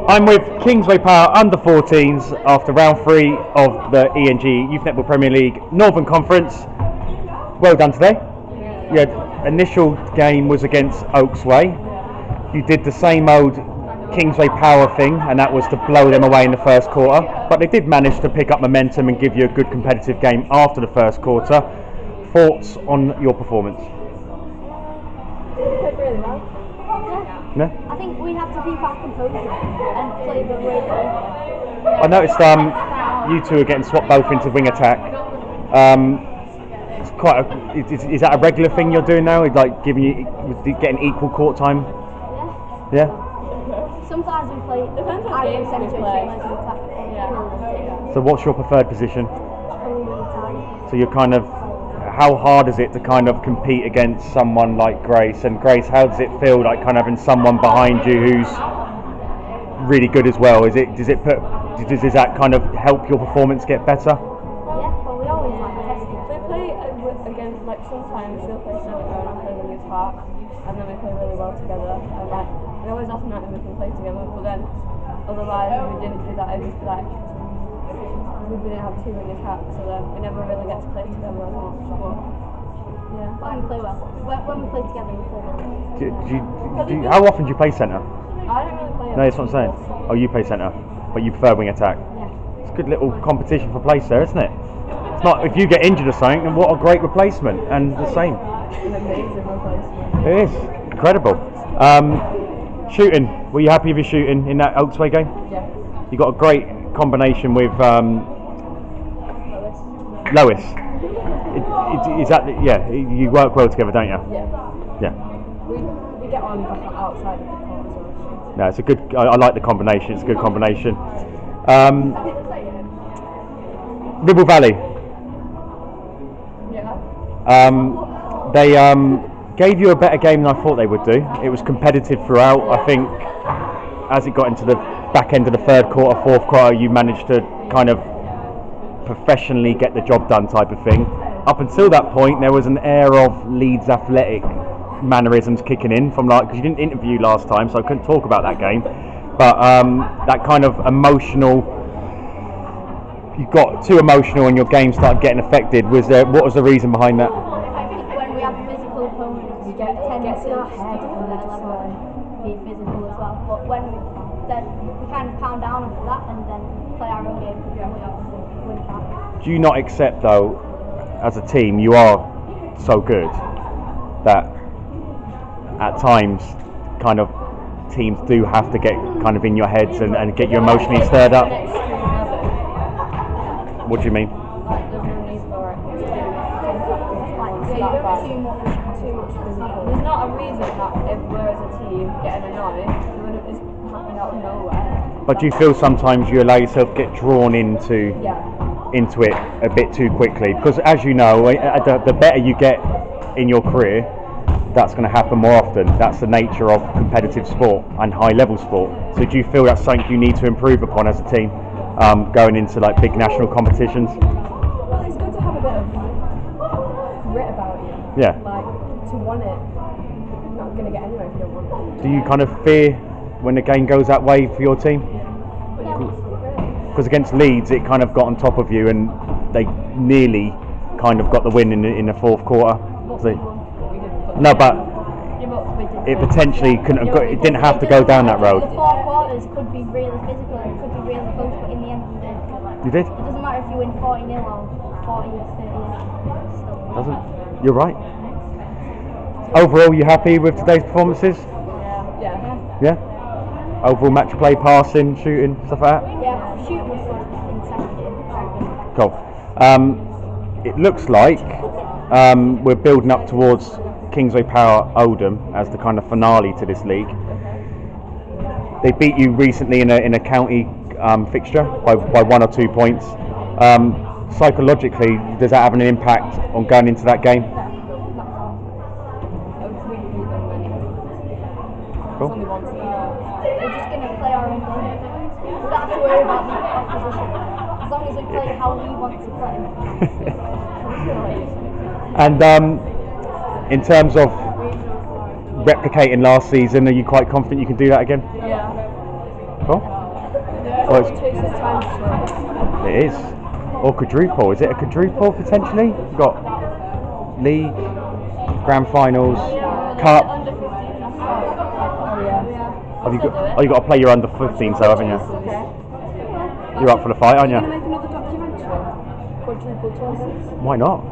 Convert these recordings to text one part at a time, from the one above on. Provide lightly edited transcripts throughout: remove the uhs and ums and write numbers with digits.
I'm with Kingsway Power under 14s after round 3 of the ENG Youth Netball Premier League Northern Conference. Well done today. Your initial game was against Oaksway. You did the same old Kingsway Power thing, and that was to blow them away in the first quarter. But they did manage to pick up momentum and give you a good competitive game after the first quarter. Thoughts on your performance? Played really well. No? I think we have to keep our composure and play the way that we play. I noticed you two are getting swapped both into wing attack. It's quite is that a regular thing you're doing now? Like getting equal court time? Yeah. Yeah? Sometimes we play. Depends what I games we play. Yeah. So what's your preferred position? Probably wing attack. So you're kind of, how hard is it to kind of compete against someone like Grace? And Grace, how does it feel like kind of having someone behind you who's really good as well? Does that kind of help your performance get better? Yeah, well we always like testing. We play against, like, sometimes she'll play centre and I play wing attack, and then we play really well together. And like, we always often night we can play together, but then otherwise if we didn't do that, it was like we didn't have two wing attacks, so then we never really get to play together as much. But yeah, When we play well. When we play together we play well. How often do you play centre? I don't really play. No, that's what I'm saying. Oh, you play centre, but you prefer wing attack. Yeah. It's a good little competition for place there, isn't it? It's not, if you get injured or something, then what a great replacement, and the same. An amazing replacement. It is incredible. Shooting, were you happy with your shooting in that Oaksway game? Yeah. You got a great combination with Lois. Is that yeah? You work well together, don't you? Yeah. Yeah. We get on outside of the court as well. No, it's a good. I like the combination. It's a good combination. Ribble Valley. Yeah. They gave you a better game than I thought they would do. It was competitive throughout. I think as it got into the back end of the third quarter, fourth quarter, you managed to kind of professionally get the job done type of thing. Up until that point, there was an air of Leeds athletic mannerisms kicking in from, like, because you didn't interview last time, so I couldn't talk about that game. But that kind of emotional, you got too emotional and your game started getting affected. What was the reason behind that? I think when we have physical opponents, we tend to be physical as well. But when we kind of pound down after that and then play our own game, we win that. Do you not accept, though, as a team, you are so good that at times kind of teams do have to get kind of in your heads and get you emotionally stirred up? What do you mean? Like, there's no need for it. There's not a reason that if we're as a team getting annoyed, it wouldn't just happen out of nowhere. But do you feel sometimes you allow yourself to get drawn into it a bit too quickly? Because as you know, the better you get in your career, that's going to happen more often. That's the nature of competitive sport and high level sport. So do you feel that's something you need to improve upon as a team going into like big national competitions? Well, it's good to have a bit of grit about you. Yeah. Like, to want it, you're not going to get anywhere if you don't want it. Do you kind of fear when the game goes that way for your team? Because against Leeds, it kind of got on top of you, and they nearly kind of got the win in the fourth quarter. No, but it potentially couldn't have it didn't have to go down that road. The four quarters could be really physical and could be really close, but in the end of the day, You did? it doesn't matter if you win 40-0 or 40-30. Doesn't? You're right. Overall, you happy with today's performances? Yeah. Yeah? Overall match play, passing, shooting, stuff like that? Yeah, shooting was good in second game. Cool. It looks like we're building up towards Kingsway Power Oldham as the kind of finale to this league. They beat you recently in a county fixture by 1 or 2 points. Psychologically, does that have an impact on going into that game? Cool. We're just going to play our own game. We don't have to worry about the opposition. As long as we play how we want to play. And in terms of replicating last season, are you quite confident you can do that again? Yeah. Cool. Well, it's- Chases times 2. It is. Or quadruple. Is it a quadruple potentially? You've got league, grand finals, cup. Under 15, that's oh yeah. Have you got? Oh, you got to play your under 15s though, haven't you? Okay. You're up for the fight, aren't Are you you? going to make another documentary? Quadruple chases. Why not?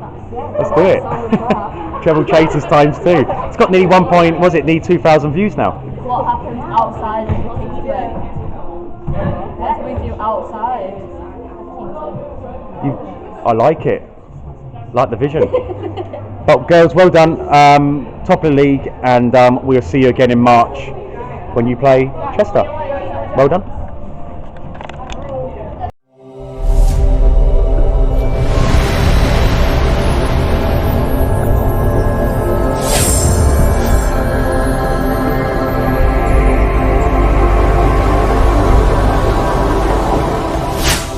Let's do it. What's wrong with that? Treble Chasers times 2. It's got nearly 1 point. Was it nearly 2,000 views now? What happens outside of the Kingsway? What do we do outside I like it. Like the vision. But girls, well done. Top of the league, and we'll see you again in March when you play Chester. Well done.